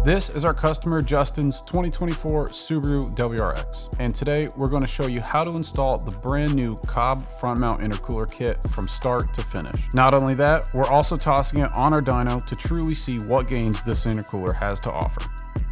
This is our customer Justin's 2024 Subaru WRX, and today we're going to show you how to install the brand new Cobb front mount intercooler kit from start to finish. Not only that, we're also tossing it on our dyno to truly see what gains this intercooler has to offer.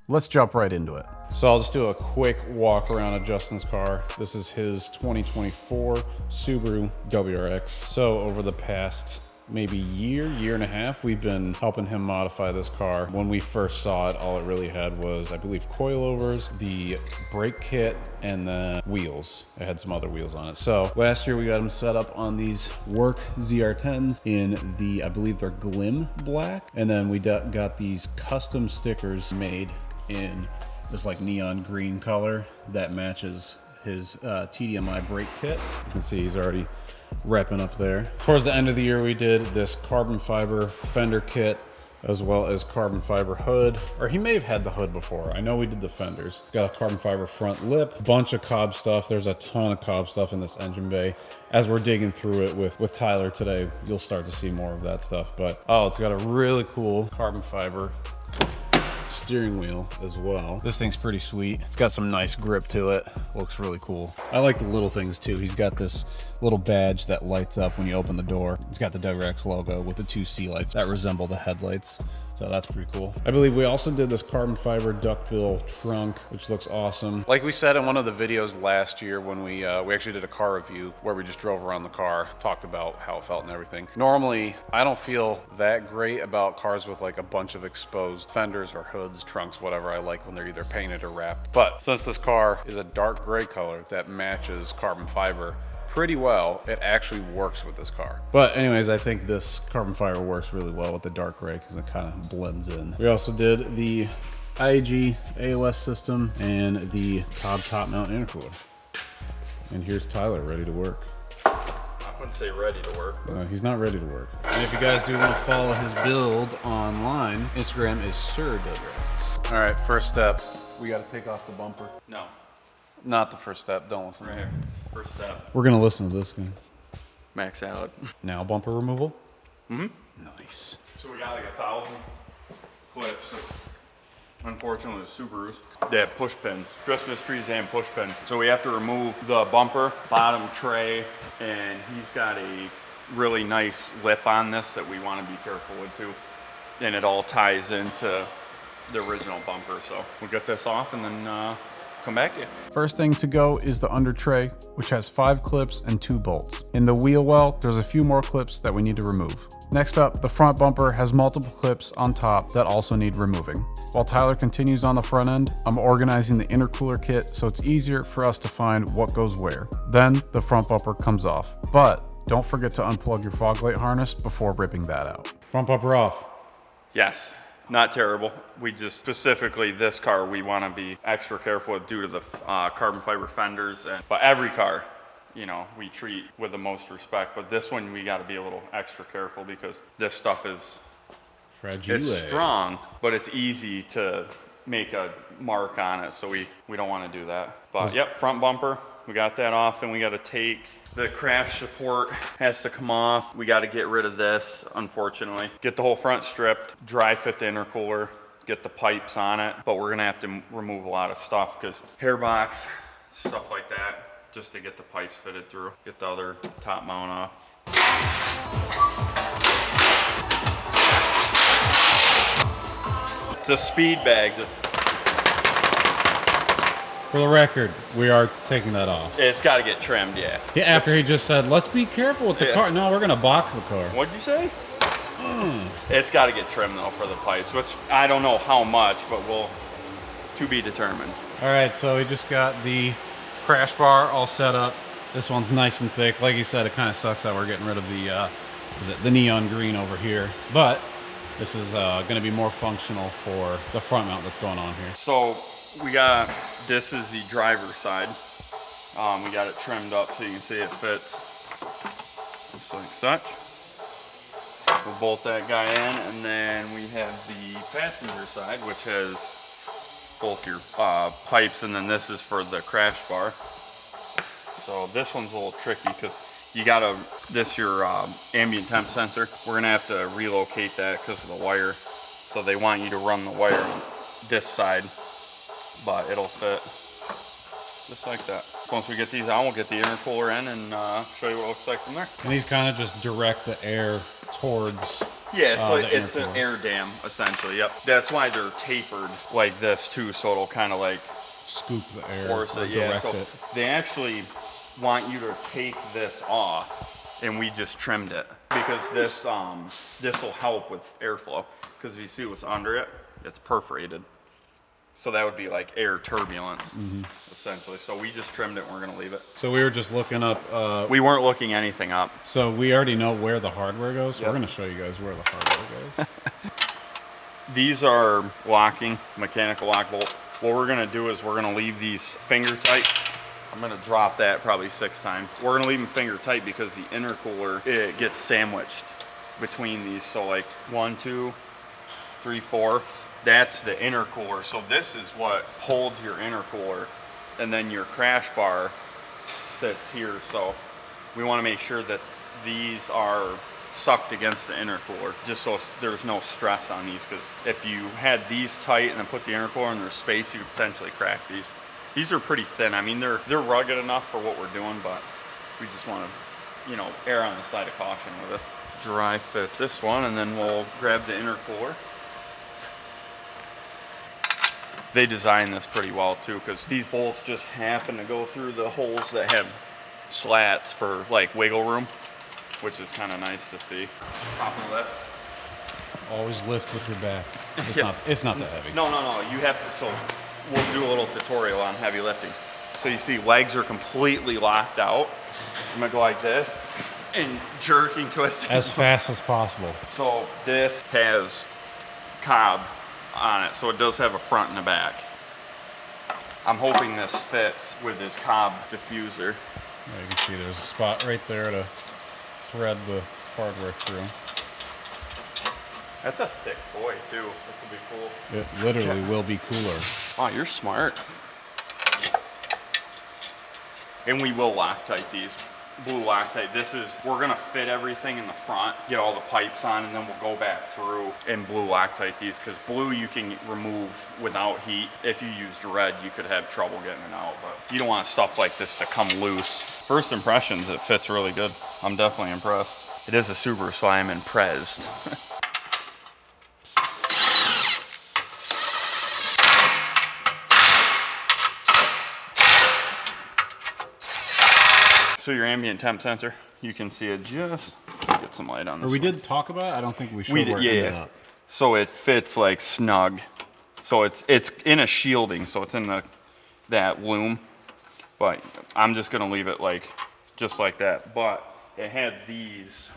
Let's jump right into it. So I'll just do a quick walk around of Justin's car. This is his 2024 Subaru WRX. So over the past maybe year and a half, we've been helping him modify this car. When we first saw it, all it really had was, I believe, coilovers, the brake kit, and the wheels. It had some other wheels on it. So last year we got him set up on these work ZR10s in the, I believe they're Glim black. And then we got these custom stickers made in this like neon green color that matches his TDMI brake kit. You can see he's already repping up there. Towards the end of the year, we did this carbon fiber fender kit as well as carbon fiber hood, or he may have had the hood before. I know we did the fenders. Got a carbon fiber front lip, bunch of Cobb stuff. There's a ton of Cobb stuff in this engine bay. As we're digging through it with Tyler today, you'll start to see more of that stuff. But oh, it's got a really cool carbon fiber steering wheel as well. This thing's pretty sweet. It's got some nice grip to it. Looks really cool. I like the little things too. He's got this little badge that lights up when you open the door. It's got the WRX logo with the two C lights that resemble the headlights. So that's pretty cool. I believe we also did this carbon fiber duckbill trunk, which looks awesome. Like we said in one of the videos last year when we actually did a car review where we just drove around the car, talked about how it felt and everything. Normally, I don't feel that great about cars with like a bunch of exposed fenders or hoods, trunks, whatever. I like when they're either painted or wrapped. But since this car is a dark gray color that matches carbon fiber pretty well, it actually works with this car. But anyways, I think this carbon fiber works really well with the dark gray because it kind of blends in. We also did the IAG AOS system and the Cobb top mount intercooler. And here's Tyler ready to work. I wouldn't say ready to work. But he's not ready to work. And if you guys do want to follow his build online, Instagram is SirWRX. All right, first step, we got to take off the bumper. No. Not the first step, don't listen. Right here. First step. We're gonna listen to this guy. Max out. Now bumper removal? Mm-hmm. Nice. So we got like 1,000 clips. Unfortunately, the Subarus, they have push pins, Christmas trees and push pins. So we have to remove the bumper, bottom tray, and he's got a really nice lip on this that we want to be careful with too. And it all ties into the original bumper. So we'll get this off and then come back to you. First thing to go is the under tray, which has 5 clips and 2 bolts. In the wheel well, there's a few more clips that we need to remove. Next up, the front bumper has multiple clips on top that also need removing. While Tyler continues on the front end, I'm organizing the intercooler kit so it's easier for us to find what goes where. Then the front bumper comes off. But don't forget to unplug your fog light harness before ripping that out. Front bumper off. Yes. Not terrible. We just, specifically this car, we want to be extra careful with due to the carbon fiber fenders. But every car, you know, we treat with the most respect. But this one, we got to be a little extra careful because this stuff is fragile. It's strong, but it's easy to make a mark on it. So we don't want to do that. But yep, front bumper, we got that off, and we got to take the crash support has to come off. We got to get rid of this, unfortunately. Get the whole front stripped, dry fit the intercooler, get the pipes on it. But we're gonna have to remove a lot of stuff because hair box, stuff like that, just to get the pipes fitted through. Get the other top mount off. It's a speed bag. For the record, we are taking that off. It's got to get trimmed, yeah. Yeah, after he just said, let's be careful with the car. No, we're gonna box the car. What'd you say? It's got to get trimmed though for the pipes, which I don't know how much, but we'll to be determined. All right, so we just got the crash bar all set up. This one's nice and thick. Like you said, it kind of sucks that we're getting rid of the neon green over here, but this is gonna be more functional for the front mount that's going on here. So this is the driver's side. We got it trimmed up so you can see it fits just like such. We'll bolt that guy in, and then we have the passenger side, which has both your pipes, and then this is for the crash bar. So this one's a little tricky because you gotta, your ambient temp sensor, we're gonna have to relocate that because of the wire. So they want you to run the wire this side, but it'll fit just like that. So once we get these out, we'll get the intercooler in and show you what it looks like from there. And these kind of just direct the air towards. Yeah, it's an air dam essentially. Yep. That's why they're tapered like this too, so it'll kind of like scoop the air. Force it. Yeah. So they actually want you to take this off, and we just trimmed it because this will help with airflow. Because if you see what's under it, it's perforated. So that would be like air turbulence, essentially. So we just trimmed it and we're gonna leave it. So we were just looking up. We weren't looking anything up. So we already know where the hardware goes. Yep. We're gonna show you guys where the hardware goes. These are locking, mechanical lock bolt. What we're gonna do is we're gonna leave these finger tight. I'm gonna drop that probably 6 times. We're gonna leave them finger tight because the intercooler, it gets sandwiched between these. So like 1, 2, 3, 4. That's the intercooler. So this is what holds your intercooler, and then your crash bar sits here. So we want to make sure that these are sucked against the intercooler, just so there's no stress on these, because if you had these tight and then put the intercooler in there's space, you could potentially crack these. These are pretty thin. I mean, they're rugged enough for what we're doing, but we just want to, you know, err on the side of caution with this. Dry fit this one, and then we'll grab the intercooler. They designed this pretty well too, because these bolts just happen to go through the holes that have slats for like wiggle room, which is kind of nice to see. Pop and lift. Always lift with your back. It's Yeah. It's not that heavy. No. You have to. So we'll do a little tutorial on heavy lifting. So you see, legs are completely locked out. I'm gonna go like this and jerking, twisting as fast as possible. So this has Cobb on it, so it does have a front and a back. I'm hoping this fits with this Cobb diffuser. Yeah, you can see there's a spot right there to thread the hardware through. That's a thick boy too. This will be cool. It literally will be cooler. Oh, you're smart. And we will Loctite these. Blue Loctite. We're gonna fit everything in the front, get all the pipes on, and then we'll go back through and blue Loctite these, because blue you can remove without heat. If you used red, you could have trouble getting it out, but you don't want stuff like this to come loose. First impressions, it fits really good. I'm definitely impressed. It is a Subaru, so I am impressed. So your ambient temp sensor, you can see it just, get some light on this. We did talk about it. I don't think we showed where it ended up. So it fits like snug. So it's in a shielding, so it's in that loom. But I'm just gonna leave it like, just like that. But it had these.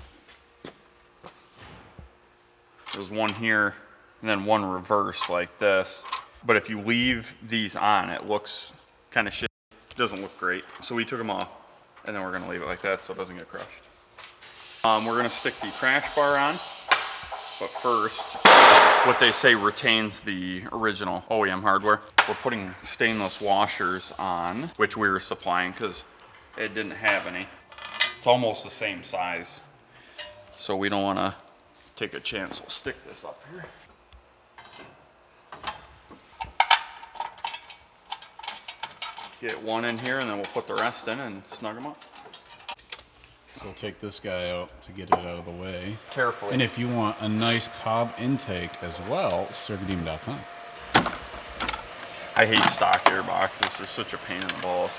There's one here, and then one reversed like this. But if you leave these on, it looks kind of shit. It doesn't look great. So we took them off. And then we're gonna leave it like that so it doesn't get crushed. We're gonna stick the crash bar on, but first, what they say retains the original OEM hardware. We're putting stainless washers on, which we were supplying because it didn't have any. It's almost the same size, so we don't wanna take a chance. We'll stick this up here. Get one in here, and then we'll put the rest in and snug them up. We'll take this guy out to get it out of the way. Carefully. And if you want a nice Cobb intake as well, Circudeem.com. I hate stock airboxes. They're such a pain in the balls.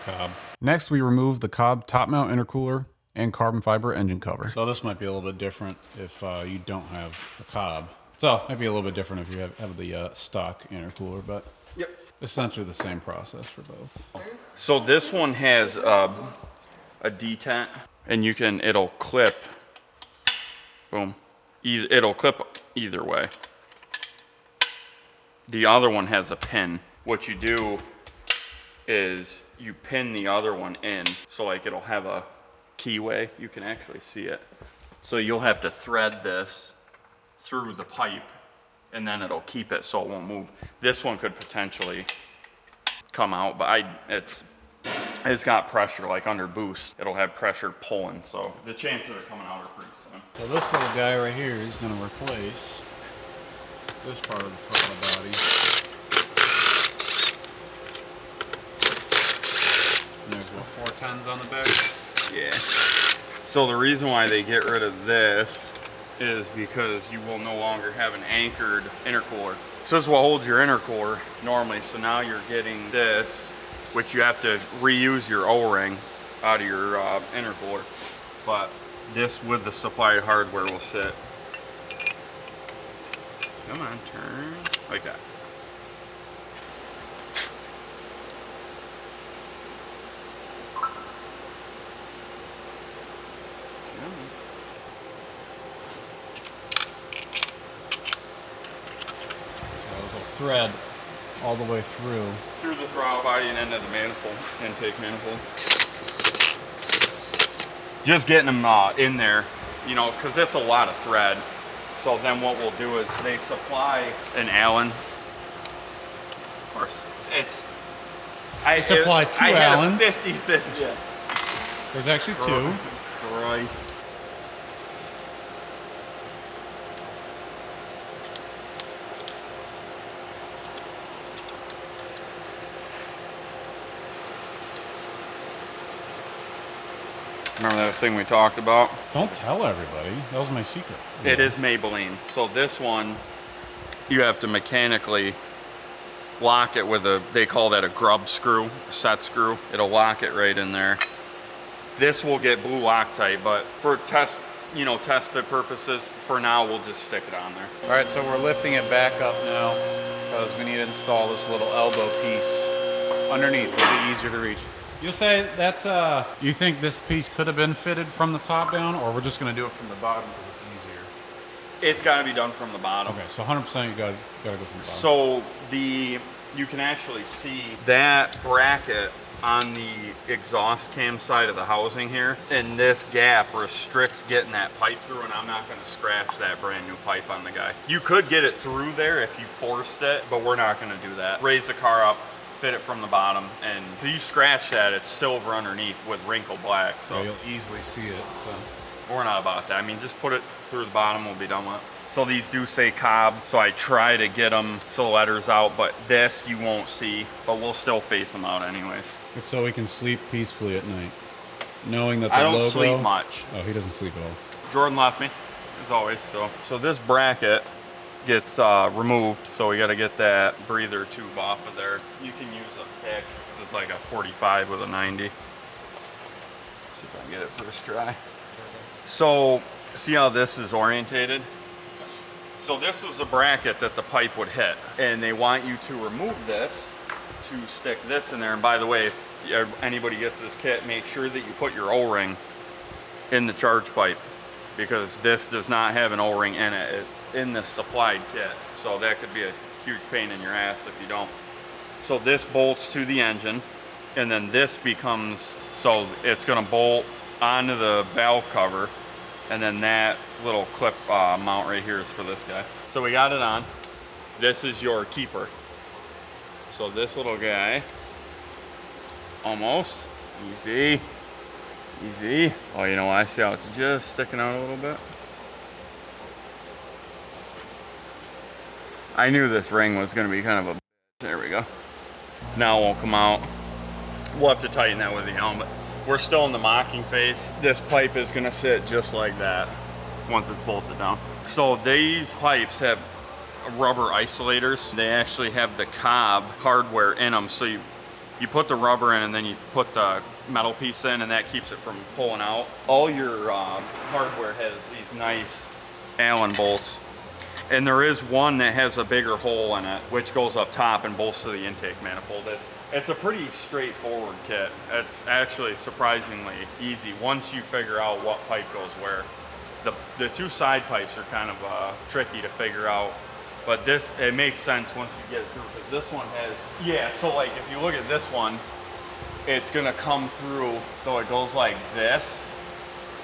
Cobb. Next, we remove the Cobb top mount intercooler and carbon fiber engine cover. So this might be a little bit different if you don't have the Cobb. So it might be a little bit different if you have the stock intercooler, but yep. Essentially the same process for both. So this one has a detent, and it'll clip, boom. It'll clip either way. The other one has a pin. What you do is you pin the other one in, so like it'll have a keyway. You can actually see it. So you'll have to thread this through the pipe, and then it'll keep it so it won't move. This one could potentially come out, but it's got pressure, like under boost. It'll have pressure pulling, so the chances of it coming out are pretty slim. So this little guy right here is going to replace this part of the throttle body. And there's what, 410s on the back? Yeah. So the reason why they get rid of this is because you will no longer have an anchored intercooler. So this is what holds your intercooler normally. So now you're getting this, which you have to reuse your O-ring out of your intercooler. But this with the supplied hardware will sit. Come on, turn like that. Thread all the way through the throttle body and into the manifold, intake manifold. Just getting them in there, you know, because it's a lot of thread. So then what we'll do is they supply an Allen. Of course, I supply two Allens. 50-50. Yeah. There's actually two. Christ. Remember that thing we talked about? Don't tell everybody. That was my secret. It is Maybelline. So this one, you have to mechanically lock it with they call that a grub screw, a set screw. It'll lock it right in there. This will get blue Loctite, but for test fit purposes, for now, we'll just stick it on there. All right, so we're lifting it back up now because we need to install this little elbow piece underneath. It'll be easier to reach. You'll say that's, you think this piece could have been fitted from the top down, or we're just gonna do it from the bottom because it's easier? It's gotta be done from the bottom. Okay, so 100% you gotta go from the bottom. So you can actually see that bracket on the exhaust cam side of the housing here, and this gap restricts getting that pipe through, and I'm not gonna scratch that brand new pipe on the guy. You could get it through there if you forced it, but we're not gonna do that. Raise the car up, fit it from the bottom, and if you scratch that, it's silver underneath with wrinkled black. So yeah, you'll easily see it. So we're not about that. I mean, just put it through the bottom, we'll be done with it. So these do say Cobb, so I try to get them so the letters out, but this you won't see, but we'll still face them out anyways. It's so we can sleep peacefully at night, knowing that the I don't logo, sleep much. Oh, he doesn't sleep at all. Jordan left me, as always. So this bracket gets removed, so we got to get that breather tube off of there. You can use a pick. It's like a 45 with a 90. See if I can get it first try. So see how this is orientated? So this was the bracket that the pipe would hit, and they want you to remove this to stick this in there. And by the way, if anybody gets this kit, make sure that you put your O-ring in the charge pipe, because this does not have an O-ring in it. It's in the supplied kit, so that could be a huge pain in your ass if you don't. So this bolts to the engine, and then this becomes, so it's gonna bolt onto the valve cover, and then that little clip mount right here is for this guy. So we got it on. This is your keeper. So this little guy, almost, easy, easy. Oh, you know what? I see how it's just sticking out a little bit. I knew this ring was gonna be kind of a, there we go. So now it won't come out. We'll have to tighten that with the helmet. We're still in the mocking phase. This pipe is gonna sit just like that once it's bolted down. So these pipes have rubber isolators. They actually have the Cobb hardware in them. So you put the rubber in and then you put the metal piece in, and that keeps it from pulling out. All your hardware has these nice Allen bolts. And there is one that has a bigger hole in it, which goes up top and bolts to the intake manifold. It's a pretty straightforward kit. It's actually surprisingly easy once you figure out what pipe goes where. The two side pipes are kind of tricky to figure out, but this, it makes sense once you get it through, because this one has, yeah, so like if you look at this one, it's gonna come through, so it goes like this.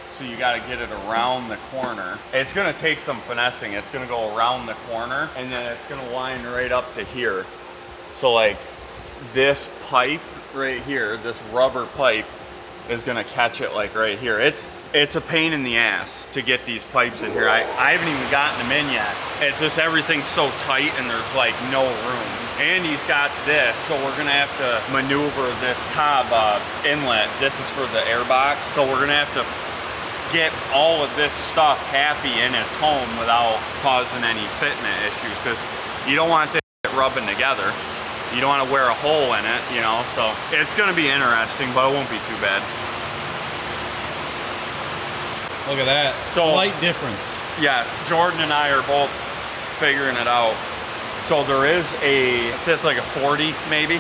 So you got to get it around the corner. It's going to take some finessing. It's going to go around the corner, and then it's going to line right up to here. So like this pipe right here, this rubber pipe is going to catch it like right here. It's It's a pain in the ass to get these pipes in here. I haven't even gotten them in yet. It's just everything's so tight and there's like no room. Andy's got this, so we're gonna have to maneuver this Cobb inlet. This is for the air box, so we're gonna have to get all of this stuff happy in its home without causing any fitment issues, because you don't want this rubbing together. You don't want to wear a hole in it, you know, so it's gonna be interesting, but it won't be too bad. Look at that, So, slight difference. Yeah, Jordan and I are both figuring it out. So there is it's like a 40 maybe.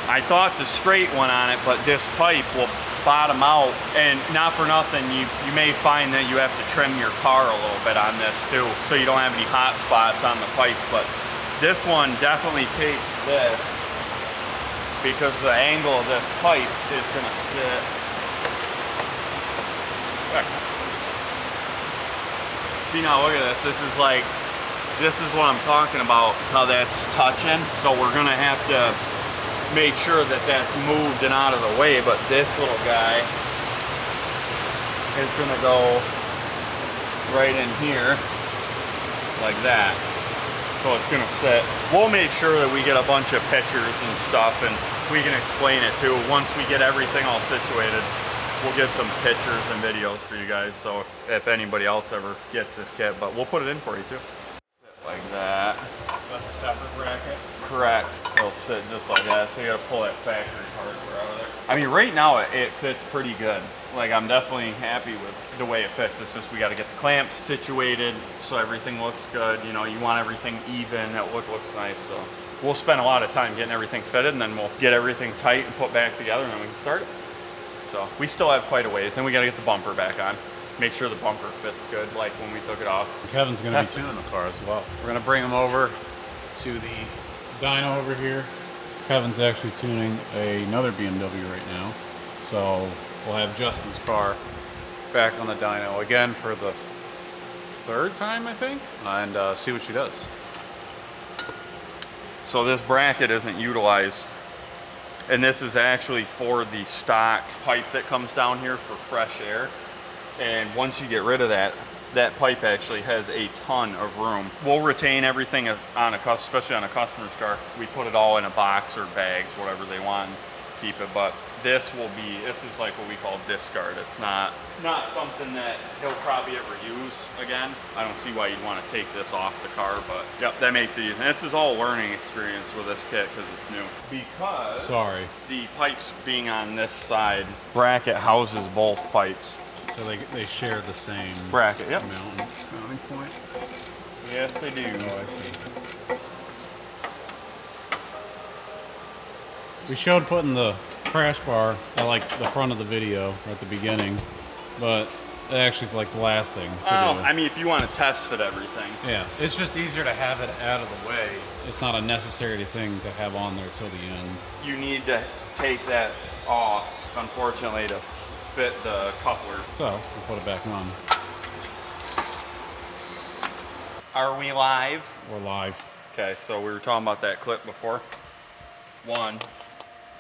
I thought the straight one on it, but this pipe will bottom out, and not for nothing, you may find that you have to trim your car a little bit on this too, so you don't have any hot spots on the pipes. But this one definitely takes this, because the angle of this pipe is gonna sit. See now, look at this. This is what I'm talking about, how that's touching. So we're gonna have to make sure that that's moved and out of the way. But this little guy is gonna go right in here, like that. So it's gonna sit. We'll make sure that we get a bunch of pictures and stuff, and we can explain it too. Once we get everything all situated, we'll get some pictures and videos for you guys, so if anybody else ever gets this kit, but we'll put it in for you too. Like that. So that's a separate bracket? Correct. It'll sit just like that, so you gotta pull that factory hardware out of there. I mean, right now it fits pretty good. Like, I'm definitely happy with the way it fits. It's just we gotta get the clamps situated so everything looks good. You know, you want everything even, that looks nice, so. We'll spend a lot of time getting everything fitted, and then we'll get everything tight and put back together, and then we can start it. So we still have quite a ways, and we got to get the bumper back on. Make sure the bumper fits good, like when we took it off. Kevin's going to be tuning the car as well. We're going to bring him over to the dyno over here. Kevin's actually tuning another BMW right now. So we'll have Justin's car back on the dyno again for the third time, I think, and see what she does. So this bracket isn't utilized. And this is actually for the stock pipe that comes down here for fresh air. And once you get rid of that, that pipe actually has a ton of room. We'll retain everything on especially on a customer's car. We put it all in a box or bags, whatever they want, and keep it. But this is like what we call discard. It's not something that he'll probably ever use again. I don't see why you'd want to take this off the car, but yep, that makes it easy. And this is all learning experience with this kit because it's new. Because the pipes being on this side, bracket houses both pipes. So they share the same bracket, yep. Mounting point? Yes, they do. Oh, I see. We showed putting the crash bar at like the front of the video or at the beginning, but it actually is like lasting. I mean, if you want to test fit everything. Yeah, it's just easier to have it out of the way. It's not a necessary thing to have on there till the end. You need to take that off, unfortunately, to fit the coupler. So we'll put it back on. Are we live? We're live. Okay, so we were talking about that clip before. One,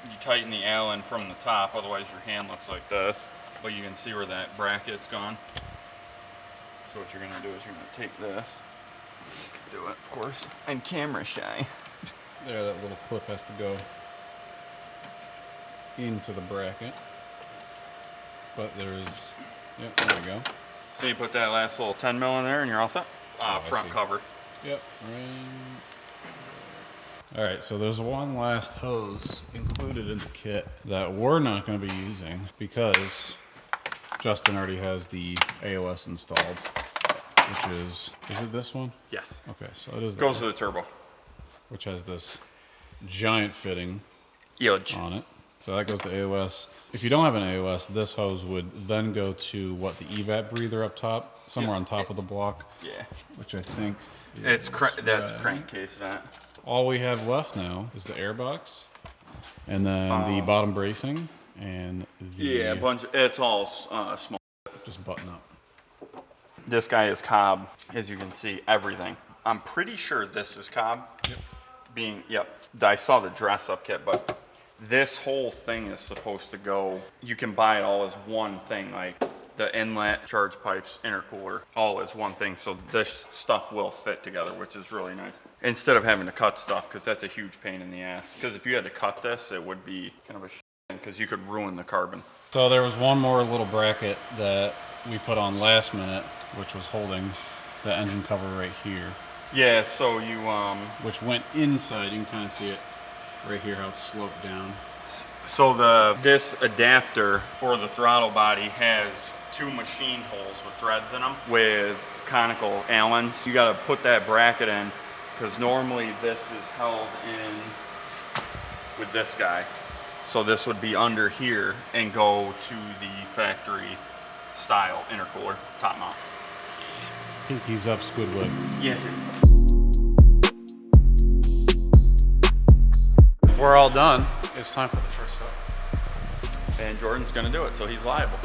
you tighten the Allen from the top, otherwise your hand looks like this. But you can see where that bracket's gone. So what you're gonna do is you're gonna take this, do it, of course, and camera shy. There, that little clip has to go into the bracket. But there's, yep, there we go. So you put that last little 10 mil in there and you're all set. Front cover. Yep. All right, so there's one last hose included in the kit that we're not going to be using because Justin already has the AOS installed, which is it this one? Yes. Okay, so it is. Goes to the turbo. Which has this giant fitting on it. So that goes to AOS. If you don't have an AOS, this hose would then go to what, the evap breather up top, somewhere on top of the block. Yeah. Which I think that's crankcase that. All we have left now is the airbox, and then the bottom bracing, and the it's all small. Just button up. This guy is Cobb, as you can see, everything. I'm pretty sure this is Cobb. Yep. I saw the dress up kit, but This whole thing is supposed to go, you can buy it all as one thing, like the inlet, charge pipes, intercooler, all as one thing. So this stuff will fit together, which is really nice. Instead of having to cut stuff, because that's a huge pain in the ass. Because if you had to cut this, it would be kind of a shit, because you could ruin the carbon. So there was one more little bracket that we put on last minute, which was holding the engine cover right here. Yeah, so you which went inside. You can kind of see it right here, how it's sloped down. So this adapter for the throttle body has 2 machined holes with threads in them with conical Allens. You got to put that bracket in, because normally this is held in with this guy. So this would be under here and go to the factory style intercooler top mount. I think he's up, Squidward. Yes, sir. We're all done. It's time for the first step. And Jordan's gonna do it, so he's liable.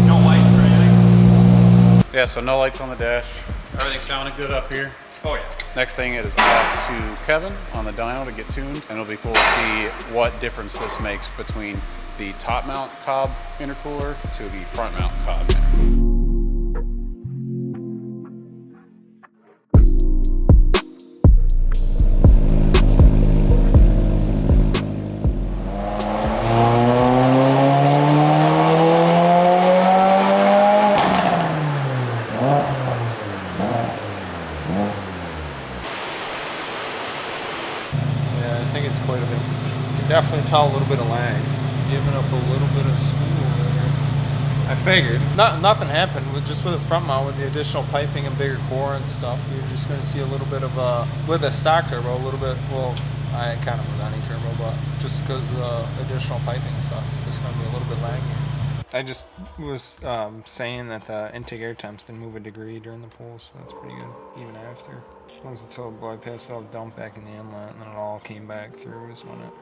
No lights or anything? Yeah, so no lights on the dash. Everything sounded good up here. Oh yeah. Next thing is off to Kevin on the dyno to get tuned, and it'll be cool to see what difference this makes between the top mount Cobb intercooler to the front mount Cobb intercooler. Quite a bit. You can definitely tell a little bit of lag. Giving up a little bit of spool there. I figured. Nothing happened with the front mount with the additional piping and bigger core and stuff. You're just going to see a little bit of with a stock turbo, a little bit, well, I kind of with any turbo, but just because of the additional piping and stuff, it's just going to be a little bit laggy. I just was saying that the intake air temps didn't move a degree during the pull, so that's pretty good, even after. It wasn't until the bypass valve dumped back in the inlet and then it all came back through is when it...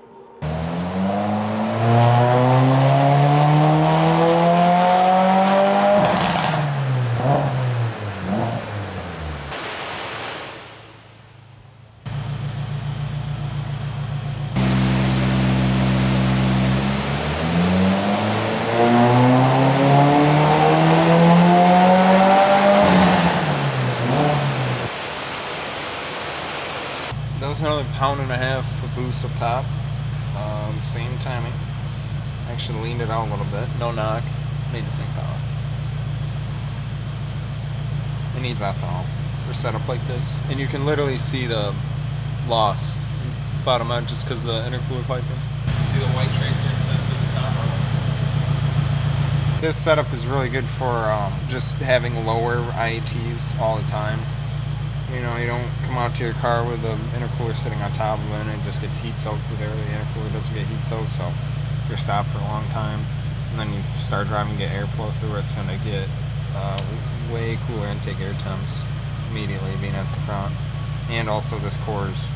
That was another pound and a half of boost up top. Same timing. Actually leaned it out a little bit. No knock. Made the same power. It needs ethanol for a setup like this. And you can literally see the loss bottom out just because of the intercooler piping. See the white tracer? That's with the top on it. This setup is really good for just having lower IATs all the time. You know, you don't come out to your car with the intercooler sitting on top of it and it just gets heat soaked through there. The intercooler doesn't get heat soaked, so if you're stopped for a long time and then you start driving and get airflow through it, it's going to get way cooler intake air temps immediately being at the front. And also this core is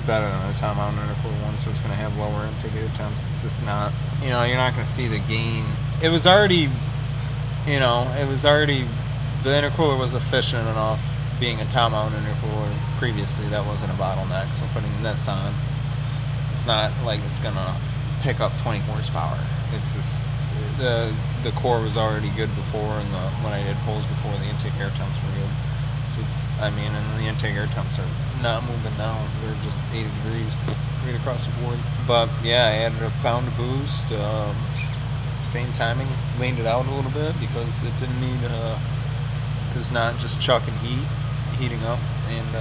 better than the top mount intercooler one, so it's going to have lower intake air temps. It's just not, you know, you're not going to see the gain. It was already, you know, the intercooler was efficient enough. Being a top mount intercooler previously, that wasn't a bottleneck, so putting this on, it's not like it's gonna pick up 20 horsepower. It's just the core was already good before, and when I did pulls before, the intake air temps were good. So it's, I mean, and the intake air temps are not moving down. They're just 80 degrees right across the board. But yeah, I added a pound of boost. Same timing, leaned it out a little bit because it didn't need because not just chucking heating up, and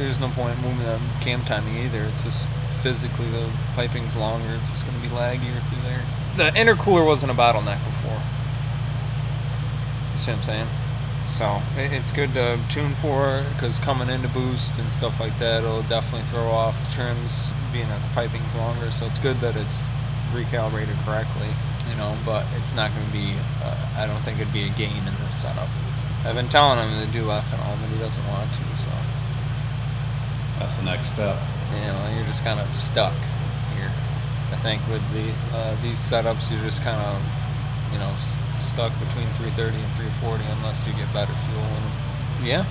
there's no point in moving the cam timing either. It's just physically the piping's longer, it's just going to be laggier through there. The intercooler wasn't a bottleneck before, you see what I'm saying? So it's good to tune for, because coming into boost and stuff like that, it'll definitely throw off trims, being that the piping's longer, so it's good that it's recalibrated correctly, you know, but it's not going to be, I don't think it'd be a gain in this setup. I've been telling him to do ethanol, but he doesn't want to, so. That's the next step. You know, you're just kind of stuck here. I think with these setups, you're just kind of, you know, stuck between 330 and 340 unless you get better fuel in them. Yeah,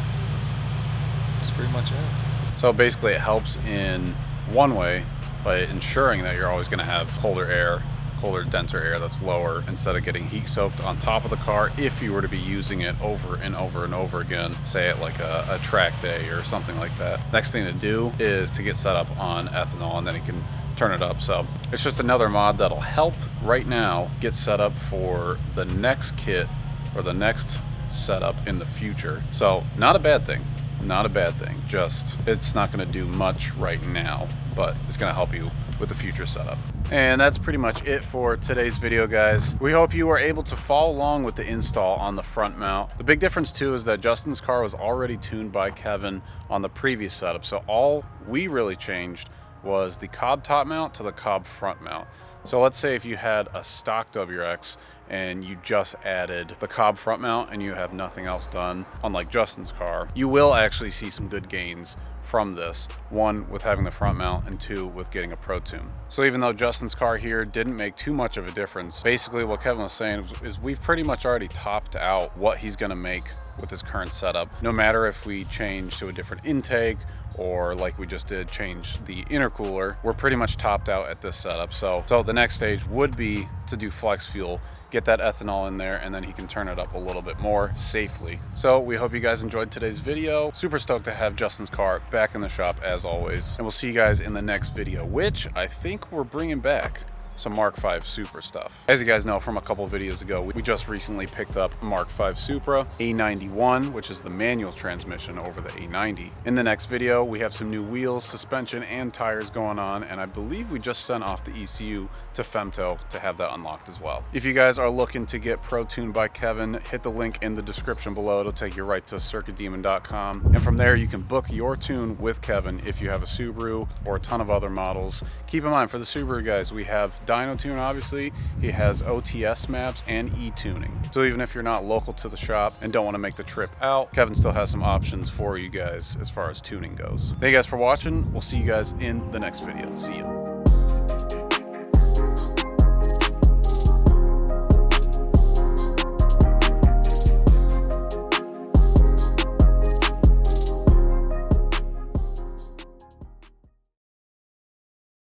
That's pretty much it. So basically it helps in one way by ensuring that you're always going to have colder air, colder, denser air that's lower, instead of getting heat soaked on top of the car if you were to be using it over and over and over again, say at like a track day or something like that. Next thing to do is to get set up on ethanol, and then you can turn it up. So it's just another mod that'll help right now get set up for the next kit or the next setup in the future. So not a bad thing. Not a bad thing. Just it's not going to do much right now, but it's going to help you with the future setup. And that's pretty much it for today's video, guys. We hope you were able to follow along with the install on the front mount. The big difference too is that Justin's car was already tuned by Kevin on the previous setup, so all we really changed was the Cobb top mount to the Cobb front mount. So let's say if you had a stock WRX and you just added the Cobb front mount and you have nothing else done, unlike Justin's car, you will actually see some good gains from this. One, with having the front mount, and two, with getting a Pro Tune. So even though Justin's car here didn't make too much of a difference, basically what Kevin was saying is we've pretty much already topped out what he's gonna make with his current setup. No matter if we change to a different intake or like we just did change the intercooler, we're pretty much topped out at this setup. So the next stage would be to do flex fuel, get that ethanol in there, and then he can turn it up a little bit more safely. So we hope you guys enjoyed today's video. Super stoked to have Justin's car back in the shop as always. And we'll see you guys in the next video, which I think we're bringing back some Mark V Supra stuff. As you guys know from a couple videos ago, we just recently picked up Mark V Supra A91, which is the manual transmission over the A90. In the next video, we have some new wheels, suspension, and tires going on, and I believe we just sent off the ECU to Femto to have that unlocked as well. If you guys are looking to get Pro Tuned by Kevin, hit the link in the description below. It'll take you right to circuitdemon.com, and from there you can book your tune with Kevin if you have a Subaru or a ton of other models. Keep in mind, for the Subaru guys, we have Dyno tune, obviously. He has OTS maps and e-tuning. So even if you're not local to the shop and don't want to make the trip out, Kevin still has some options for you guys as far as tuning goes. Thank you guys for watching. We'll see you guys in the next video. See ya.